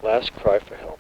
last cry for help.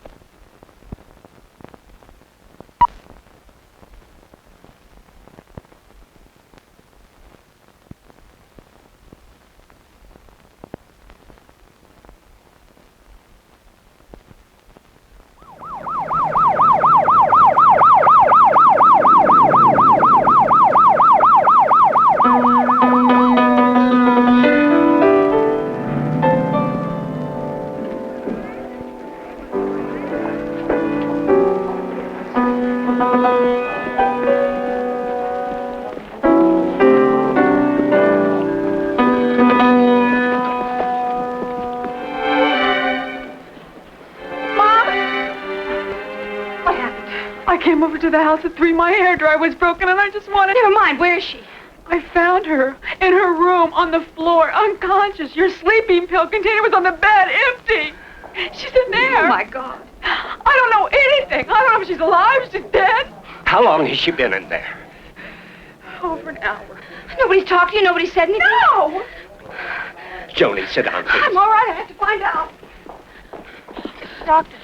To the house at 3. My hairdryer was broken and I just wanted... Never mind. Where is she? I found her in her room on the floor, unconscious. Your sleeping pill container was on the bed, empty. She's in there. Oh, my God. I don't know anything. I don't know if she's alive, if she's dead. How long has she been in there? Over an hour. Nobody's talked to you? Nobody said anything? No! Joni, sit down, please. I'm all right. I have to find out. Doctor.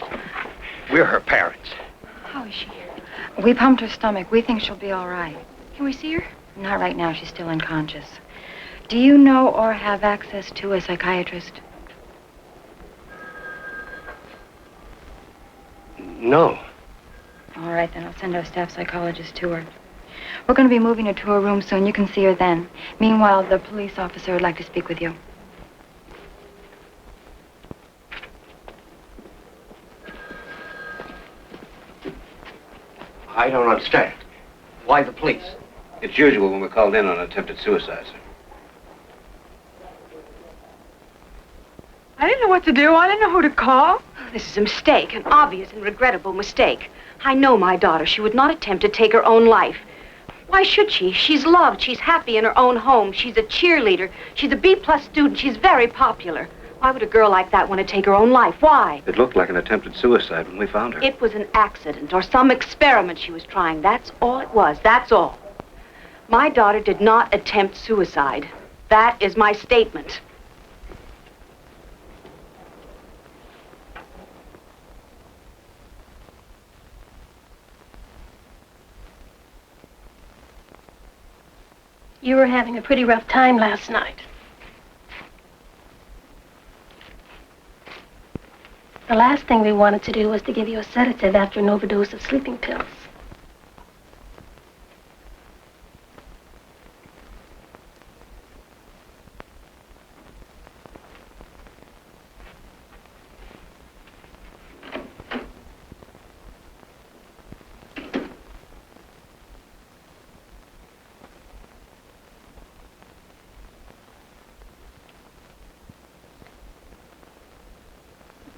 We're her parents. How is she? We pumped her stomach. We think she'll be all right. Can we see her? Not right now. She's still unconscious. Do you know or have access to a psychiatrist? No. All right, then I'll send our staff psychologist to her. We're going to be moving her to her room soon. You can see her then. Meanwhile, the police officer would like to speak with you. I don't understand. Why the police? It's usual when we're called in on attempted suicide, sir. I didn't know what to do. I didn't know who to call. This is a mistake, an obvious and regrettable mistake. I know my daughter. She would not attempt to take her own life. Why should she? She's loved. She's happy in her own home. She's a cheerleader. She's a B+ student. She's very popular. Why would a girl like that want to take her own life? Why? It looked like an attempted suicide when we found her. It was an accident or some experiment she was trying. That's all it was. That's all. My daughter did not attempt suicide. That is my statement. You were having a pretty rough time last night. The last thing we wanted to do was to give you a sedative after an overdose of sleeping pills.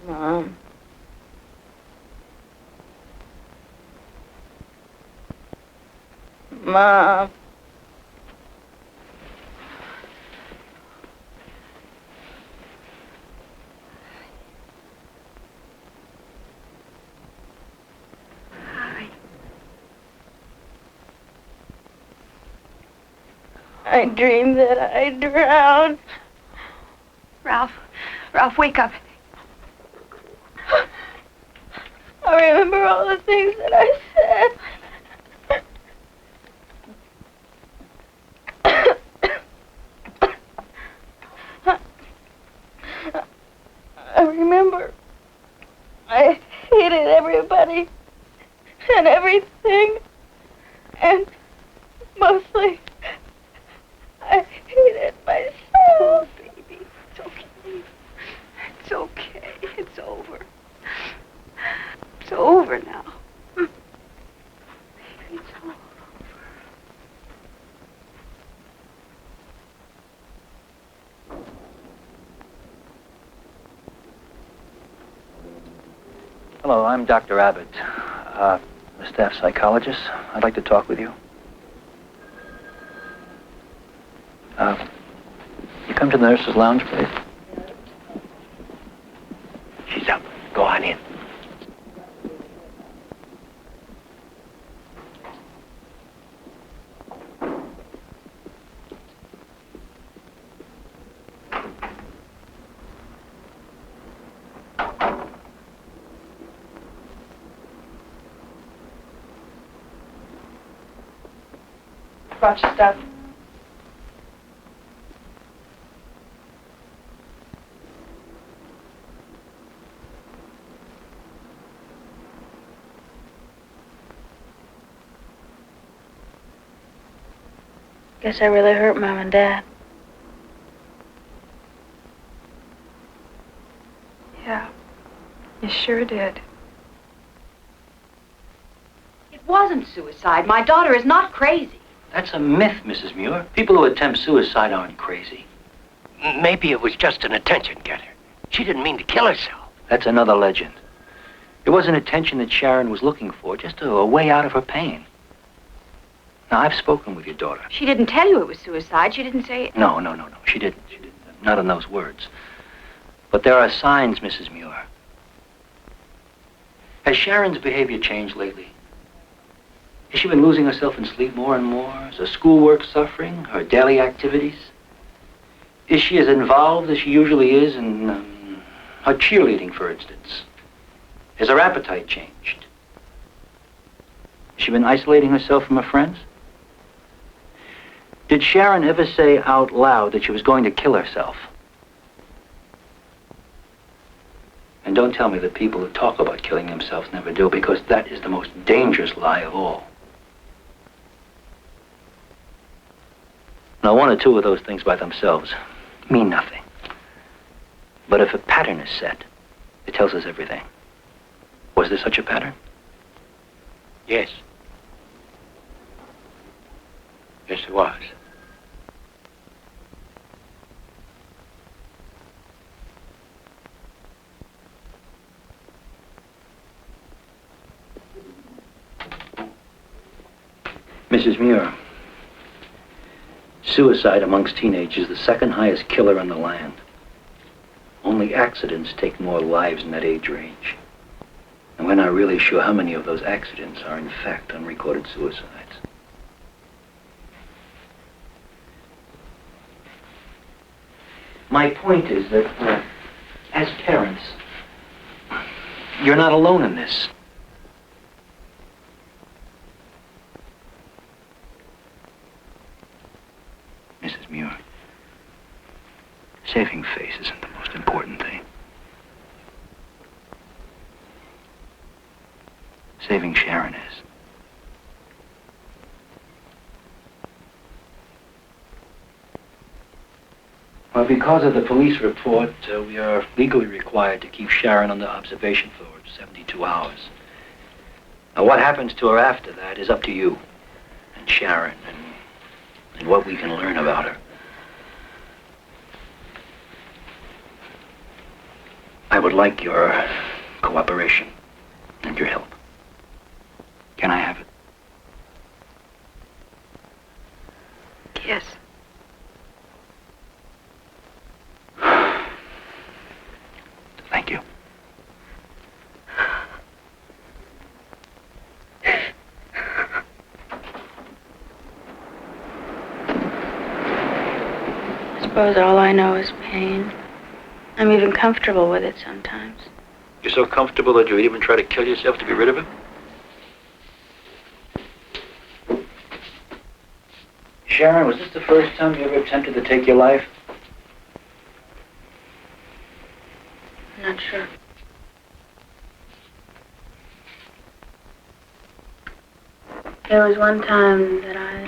Mom. Mom. I dreamed that I drowned. Ralph, wake up. I remember all the things that I said. I remember I hated everybody and everything, and mostly I hated myself. Baby, it's okay. It's okay. It's over. It's over now. Baby, it's all over. Hello, I'm Dr. Abbott, the staff psychologist. I'd like to talk with you. You come to the nurse's lounge, please. She's up. Go on in. Brought your stuff. Guess I really hurt Mom and Dad. Yeah, you sure did. It wasn't suicide. My daughter is not crazy. That's a myth, Mrs. Muir. People who attempt suicide aren't crazy. Maybe it was just an attention getter. She didn't mean to kill herself. That's another legend. It wasn't attention that Sharon was looking for, just a way out of her pain. Now, I've spoken with your daughter. She didn't tell you it was suicide. She didn't say it. No. She didn't. Not in those words. But there are signs, Mrs. Muir. Has Sharon's behavior changed lately? Has she been losing herself in sleep more and more? Is her schoolwork suffering? Her daily activities? Is she as involved as she usually is in her cheerleading, for instance? Has her appetite changed? Has she been isolating herself from her friends? Did Sharon ever say out loud that she was going to kill herself? And don't tell me that people who talk about killing themselves never do, because that is the most dangerous lie of all. Now, one or two of those things by themselves mean nothing. But if a pattern is set, it tells us everything. Was there such a pattern? Yes. Yes, it was. Mrs. Muir, suicide amongst teenagers is the second highest killer in the land. Only accidents take more lives in that age range. And we're not really sure how many of those accidents are in fact unrecorded suicides. My point is that, as parents, you're not alone in this. Mrs. Muir, saving face isn't the most important thing. Saving Sharon is. Well, because of the police report, we are legally required to keep Sharon under observation for 72 hours. Now, what happens to her after that is up to you and Sharon and what we can learn about her. I would like your cooperation and your help. Can I have it? Yes. Thank you. I suppose all I know is pain. I'm even comfortable with it sometimes. You're so comfortable that you'd even try to kill yourself to get rid of it? Sharon, was this the first time you ever attempted to take your life? I'm not sure. There was one time that I'm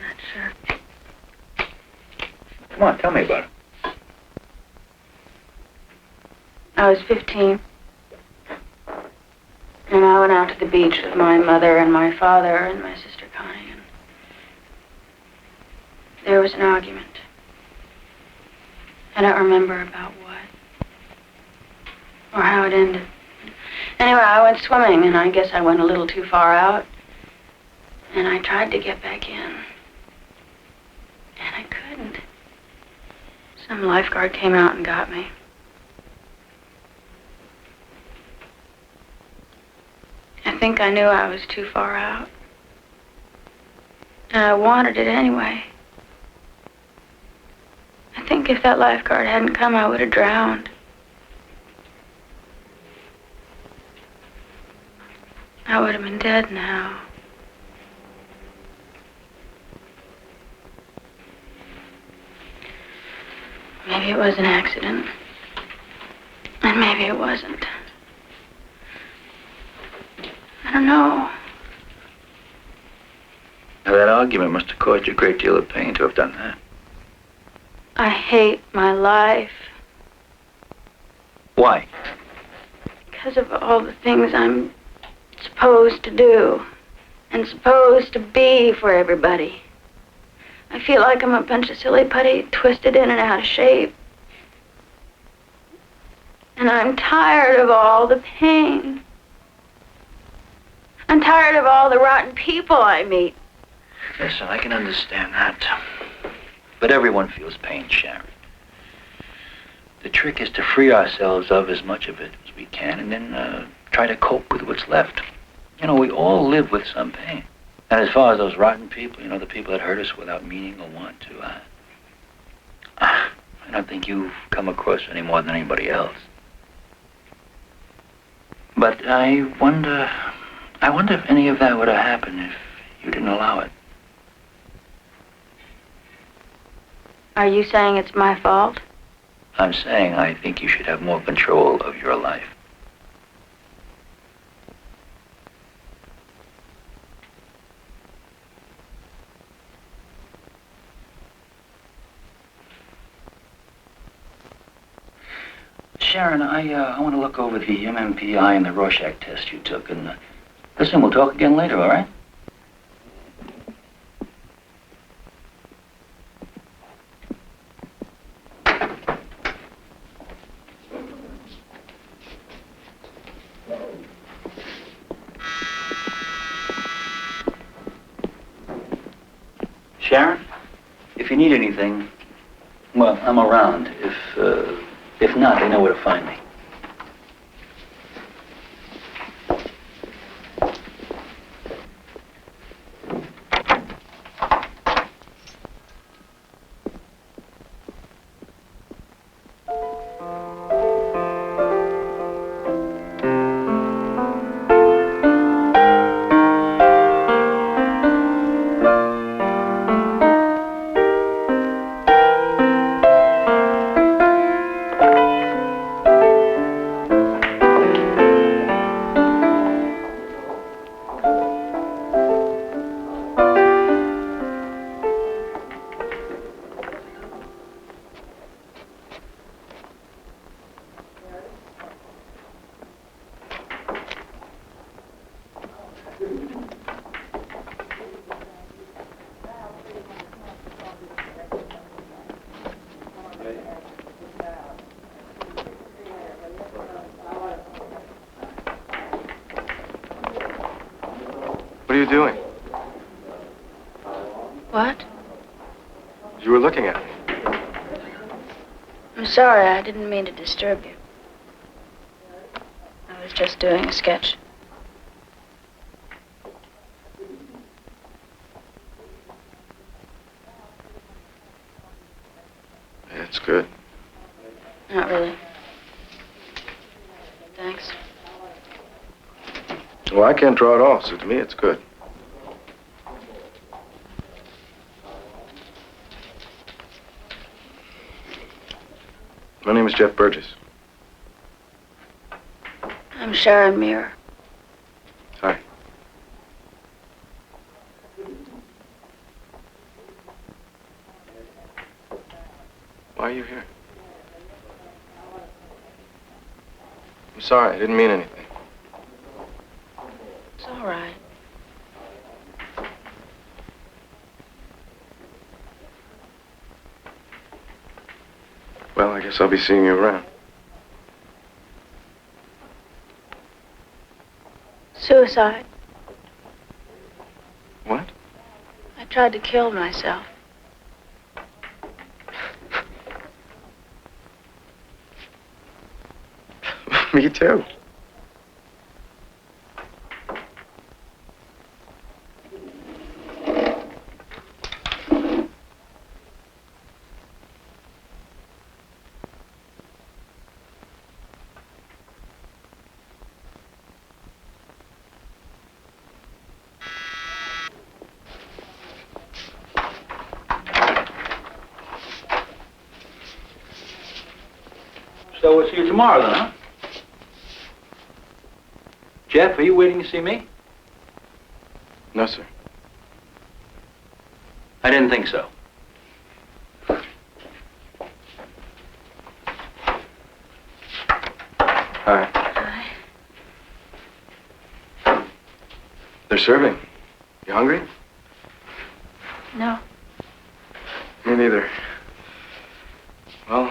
not sure. Come on, tell me about it. I was 15. And I went out to the beach with my mother and my father and my sister Connie. And there was an argument. I don't remember about what or how it ended. Anyway, I went swimming, and I guess I went a little too far out. And I tried to get back in. And I couldn't. Some lifeguard came out and got me. I think I knew I was too far out. And I wanted it anyway. I think if that lifeguard hadn't come, I would have drowned. I would have been dead now. Maybe it was an accident. And maybe it wasn't. I don't know. Now, that argument must have caused you a great deal of pain to have done that. I hate my life. Why? Because of all the things I'm supposed to do and supposed to be for everybody. I feel like I'm a bunch of silly putty twisted in and out of shape. And I'm tired of all the pain. I'm tired of all the rotten people I meet. Listen, I can understand that. But everyone feels pain, Sharon. The trick is to free ourselves of as much of it as we can and then try to cope with what's left. You know, we all live with some pain. And as far as those rotten people, you know, the people that hurt us without meaning or want to, I don't think you've come across any more than anybody else. But I wonder if any of that would have happened if you didn't allow it. Are you saying it's my fault? I'm saying I think you should have more control of your life. Sharon, I want to look over the MMPI and the Rorschach test you took, and listen, we'll talk again later, all right? Sharon, if you need anything, well, I'm around. If not, they know where to find me. What are you doing? What? You were looking at me. I'm sorry, I didn't mean to disturb you. I was just doing a sketch. Yeah, it's good. Not really. Thanks. Well, I can't draw at all, so to me it's good. My name is Jeff Burgess. I'm Sharon Muir. Hi. Why are you here? I'm sorry, I didn't mean anything. It's all right. Well, I guess I'll be seeing you around. Suicide. What? I tried to kill myself. Me too. So we'll see you tomorrow then, huh? Jeff, are you waiting to see me? No, sir. I didn't think so. Hi. They're serving. You hungry? No. Me neither. Well,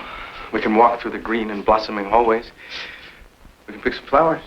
we can walk through the green and blossoming hallways. We can pick some flowers.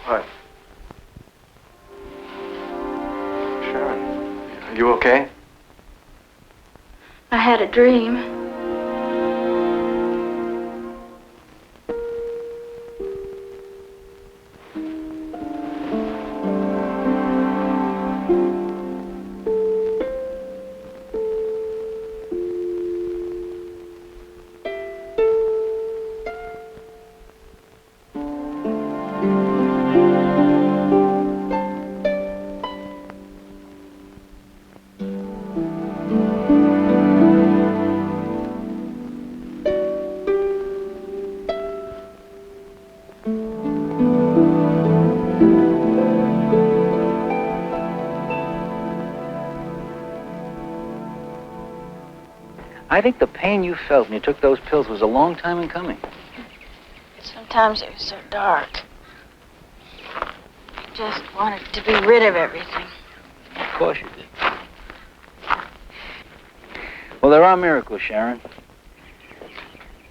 What? Sharon, are you okay? I had a dream. I think the pain you felt when you took those pills was a long time in coming. Sometimes it was so dark. I just wanted to be rid of everything. Of course you did. Well, there are miracles, Sharon.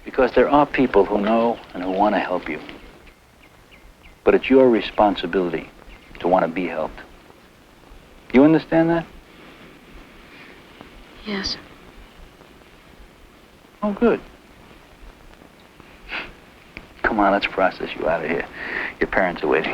Because there are people who know and who want to help you. But it's your responsibility to want to be helped. You understand that? Yes. Oh, good. Come on, let's process you out of here. Your parents are waiting.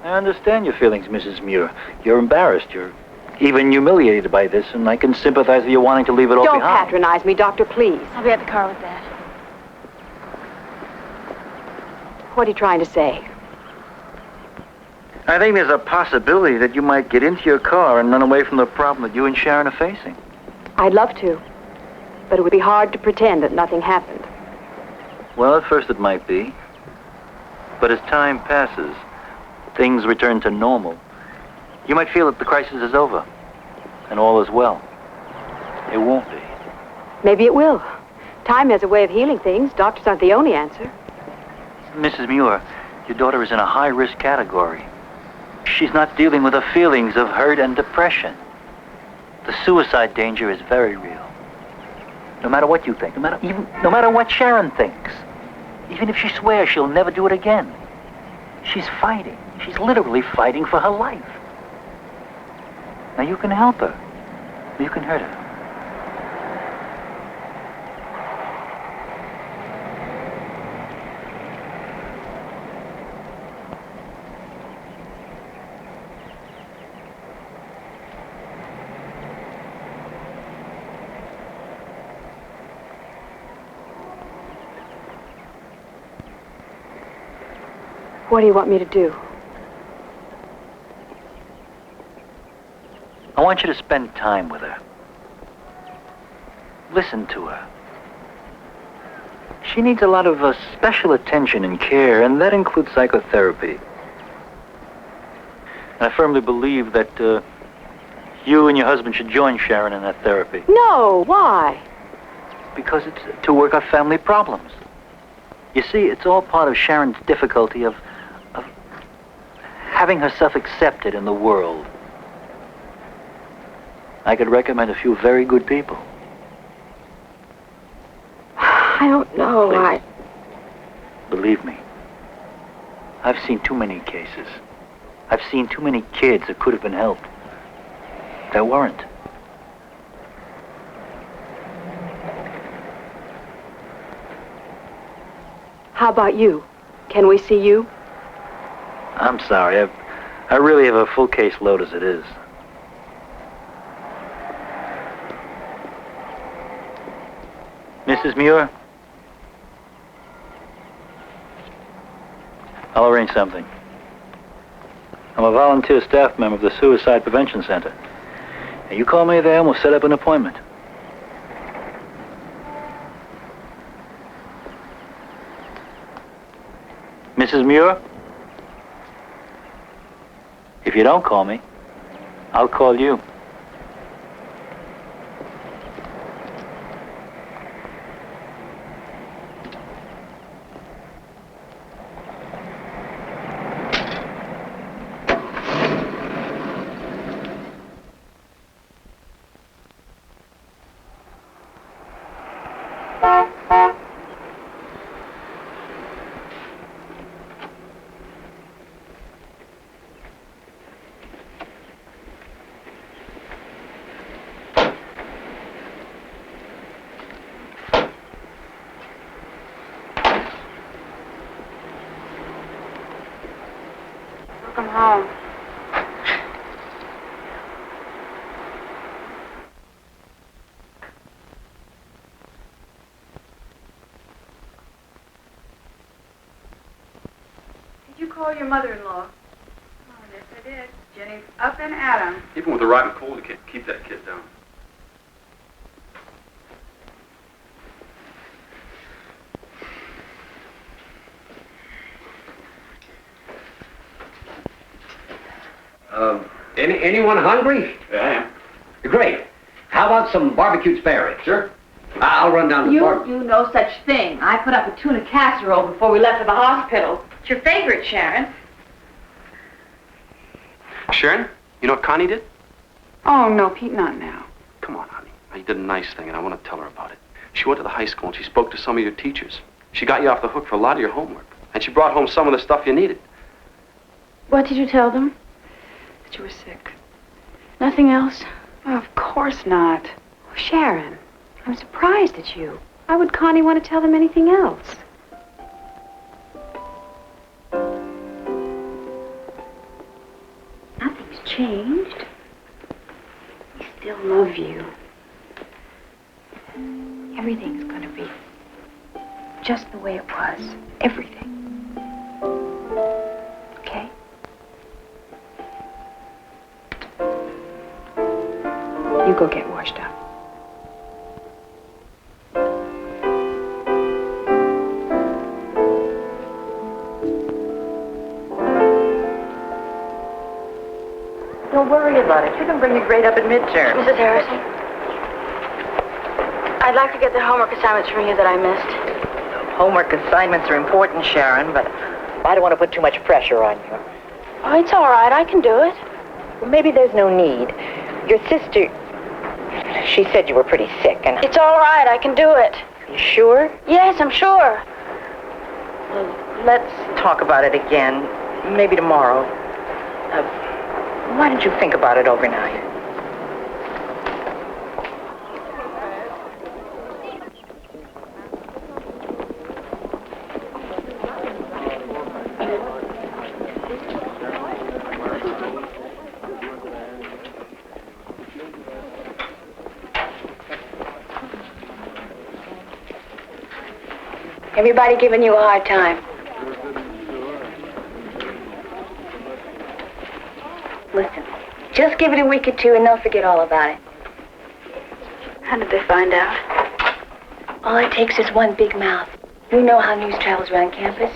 I understand your feelings, Mrs. Muir. You're embarrassed. You're even humiliated by this, and I can sympathize with you wanting to leave it all Don't behind. patronize me, Doctor, please. I'll be at the car with Dad. What are you trying to say? I think there's a possibility that you might get into your car and run away from the problem that you and Sharon are facing. I'd love to, but it would be hard to pretend that nothing happened. Well, at first it might be. But as time passes, things return to normal. You might feel that the crisis is over, and all is well. It won't be. Maybe it will. Time has a way of healing things. Doctors aren't the only answer. Mrs. Muir, your daughter is in a high-risk category. She's not dealing with the feelings of hurt and depression. The suicide danger is very real. No matter what you think, no matter what Sharon thinks. Even if she swears she'll never do it again. She's fighting. She's literally fighting for her life. Now you can help her. You can hurt her. What do you want me to do? I want you to spend time with her. Listen to her. She needs a lot of special attention and care, and that includes psychotherapy. I firmly believe that you and your husband should join Sharon in that therapy. No, why? Because it's to work out family problems. You see, it's all part of Sharon's difficulty of having herself accepted in the world. I could recommend a few very good people. I don't know. Please. Believe me, I've seen too many cases. I've seen too many kids that could have been helped. That weren't. How about you? Can we see you? I'm sorry. I really have a full case load as it is. Mrs. Muir? I'll arrange something. I'm a volunteer staff member of the Suicide Prevention Center. And you call me there and we'll set up an appointment. Mrs. Muir? If you don't call me, I'll call you. Welcome home. Did you call your mother-in-law? Oh, yes, I did. Jenny's up and at 'em. Even with the rotten cold, you can't keep that kid down. Anyone hungry? Yeah, I am. Great. How about some barbecued spare ribs? Sure. I'll run down to the bar. You do no such thing. I put up a tuna casserole before we left for the hospital. It's your favorite, Sharon. Sharon, you know what Connie did? Oh, no, Pete, not now. Come on, honey. You did a nice thing, and I want to tell her about it. She went to the high school, and she spoke to some of your teachers. She got you off the hook for a lot of your homework. And she brought home some of the stuff you needed. What did you tell them? That you were sick. Nothing else? Oh, of course not. Oh, Sharon, I'm surprised at you. Why would Connie want to tell them anything else? Nothing's changed. We still love you. Everything's gonna be just the way it was. Everything. Okay? You go get washed up. Don't worry about it. You can bring your grade up at midterm. Mrs. Harrison? I'd like to get the homework assignments from you that I missed. Homework assignments are important, Sharon, but I don't want to put too much pressure on you. Oh, it's all right. I can do it. Well, maybe there's no need. Your sister, she said you were pretty sick, and... It's all right. I can do it. You sure? Yes, I'm sure. Let's talk about it again. Maybe tomorrow. Why don't you think about it overnight? Everybody giving you a hard time. Listen, just give it a week or two and they'll forget all about it. How did they find out? All it takes is one big mouth. You know how news travels around campus.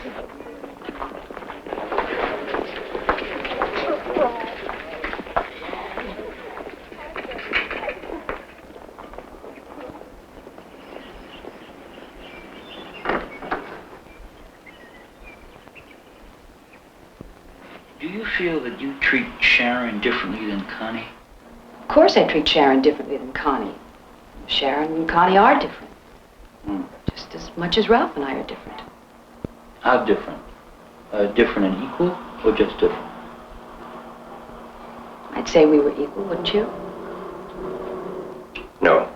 Do you feel that you treat Sharon differently than Connie? Of course I treat Sharon differently than Connie. Sharon and Connie are different. Just as much as Ralph and I are different. How different? Different and equal, or just different? I'd say we were equal, wouldn't you? No.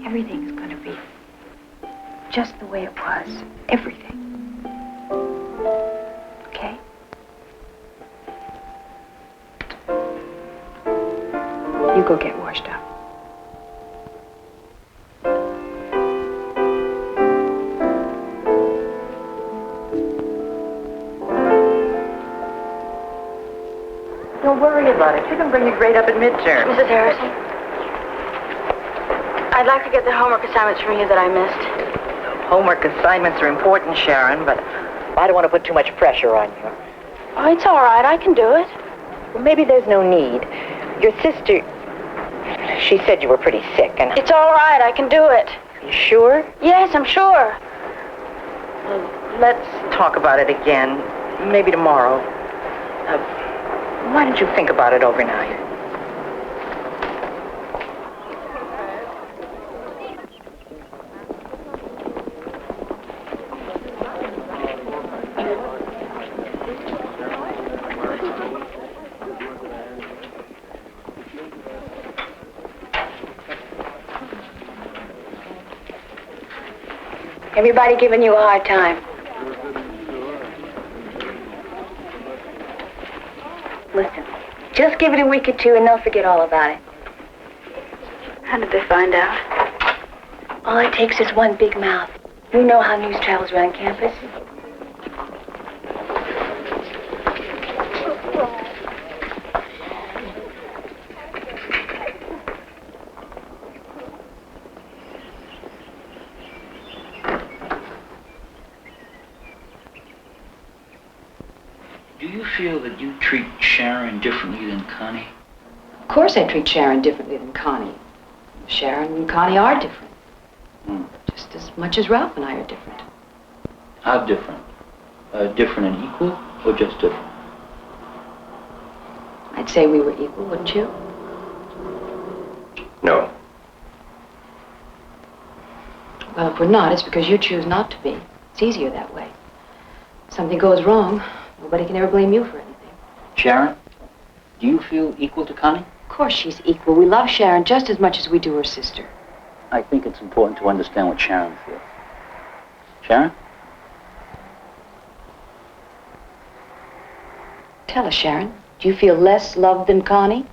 Everything's gonna be just the way it was. Everything. Okay? You go get washed up. Don't worry about it. You can bring your grade up at midterm. Mrs. Harrison, I'd like to get the homework assignments from you that I missed. Homework assignments are important, Sharon, but I don't want to put too much pressure on you. Oh, it's all right. I can do it. Well, maybe there's no need. Your sister, she said you were pretty sick, and... It's all right. I can do it. You sure? Yes, I'm sure. Let's talk about it again. Maybe tomorrow. Why don't you think about it overnight? Everybody giving you a hard time. Listen, just give it a week or two and they'll forget all about it. How did they find out? All it takes is one big mouth. You know how news travels around campus. Do you feel that you treat Sharon differently than Connie? Of course I treat Sharon differently than Connie. Sharon and Connie are different. Just as much as Ralph and I are different. How different? Different and equal, or just different? I'd say we were equal, wouldn't you? No. Well, if we're not, it's because you choose not to be. It's easier that way. If something goes wrong, nobody can ever blame you for anything. Sharon, do you feel equal to Connie? Of course she's equal. We love Sharon just as much as we do her sister. I think it's important to understand what Sharon feels. Sharon? Tell us, Sharon. Do you feel less loved than Connie?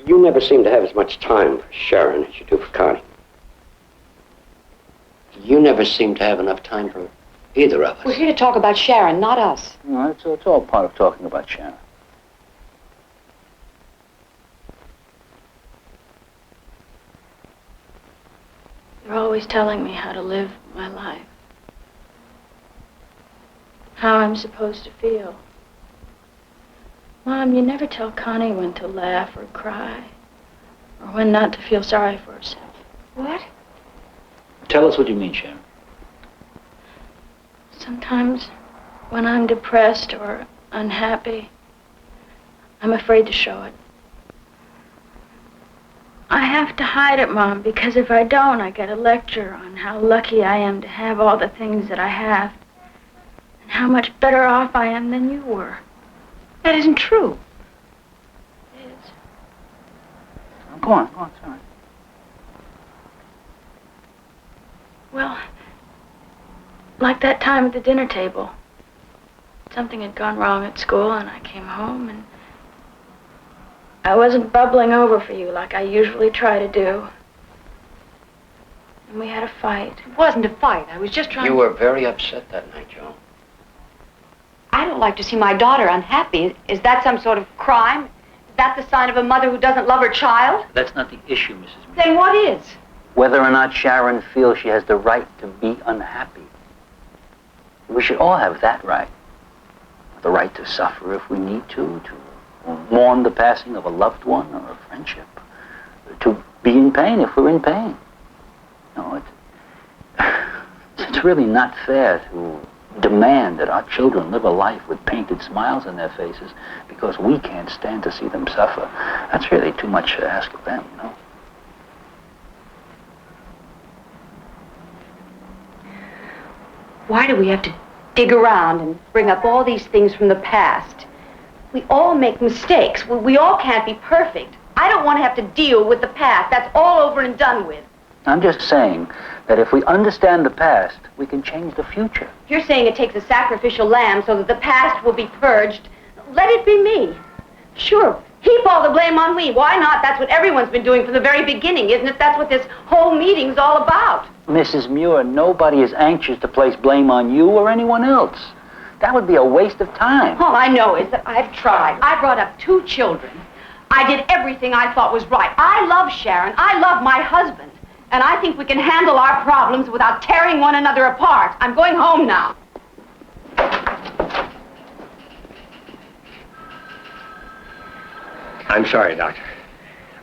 You never seem to have as much time for Sharon as you do for Connie. You never seem to have enough time for either of us. We're here to talk about Sharon, not us. No, it's all part of talking about Sharon. You're always telling me how to live my life. How I'm supposed to feel. Mom, you never tell Connie when to laugh or cry, or when not to feel sorry for herself. What? Tell us what you mean, Sharon. Sometimes, when I'm depressed or unhappy, I'm afraid to show it. I have to hide it, Mom, because if I don't, I get a lecture on how lucky I am to have all the things that I have. And how much better off I am than you were. That isn't true. It is. Go on, it's all right. Well, like that time at the dinner table. Something had gone wrong at school, and I came home, and I wasn't bubbling over for you like I usually try to do. And we had a fight. It wasn't a fight. I was just trying You were very upset that night, Joan. I don't like to see my daughter unhappy. Is that some sort of crime? Is that the sign of a mother who doesn't love her child? That's not the issue, Mrs. Muir. Then what is? Whether or not Sharon feels she has the right to be unhappy. We should all have that right. The right to suffer if we need to mourn the passing of a loved one or a friendship, to be in pain if we're in pain. No, it's really not fair to demand that our children live a life with painted smiles on their faces because we can't stand to see them suffer. That's really too much to ask of them, you know? Why do we have to dig around and bring up all these things from the past? We all make mistakes. We all can't be perfect. I don't want to have to deal with the past. That's all over and done with. I'm just saying that if we understand the past, we can change the future. You're saying it takes a sacrificial lamb so that the past will be purged. Let it be me. Sure, heap all the blame on me. Why not? That's what everyone's been doing from the very beginning, isn't it? That's what this whole meeting's all about. Mrs. Muir, nobody is anxious to place blame on you or anyone else. That would be a waste of time. All I know is that I've tried. I brought up 2 children. I did everything I thought was right. I love Sharon. I love my husband. And I think we can handle our problems without tearing one another apart. I'm going home now. I'm sorry, Doctor.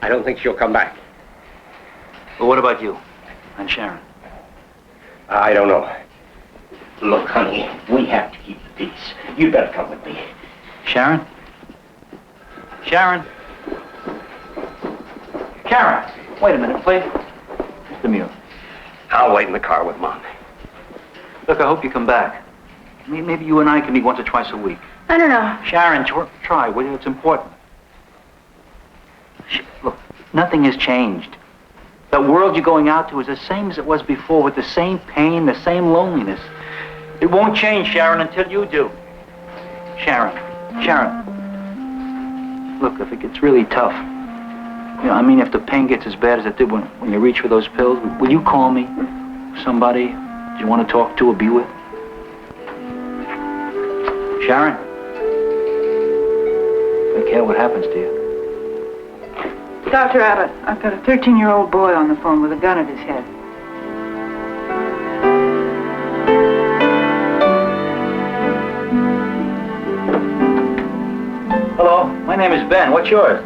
I don't think she'll come back. Well, what about you and Sharon? I don't know. Look, honey, we have to keep the peace. You'd better come with me. Sharon? Sharon? Karen, wait a minute, please. Mr. Muir. I'll wait in the car with Mom. Look, I hope you come back. Maybe you and I can meet once or twice a week. I don't know. Sharon, try, will you? It's important. Look, nothing has changed. That world you're going out to is the same as it was before, with the same pain, the same loneliness. It won't change, Sharon, until you do. Sharon. Look, if it gets really tough, if the pain gets as bad as it did when you reach for those pills, will you call me? Somebody you want to talk to or be with? Sharon? I don't care what happens to you. Dr. Abbott, I've got a 13-year-old boy on the phone with a gun at his head. Hello, my name is Ben. What's yours?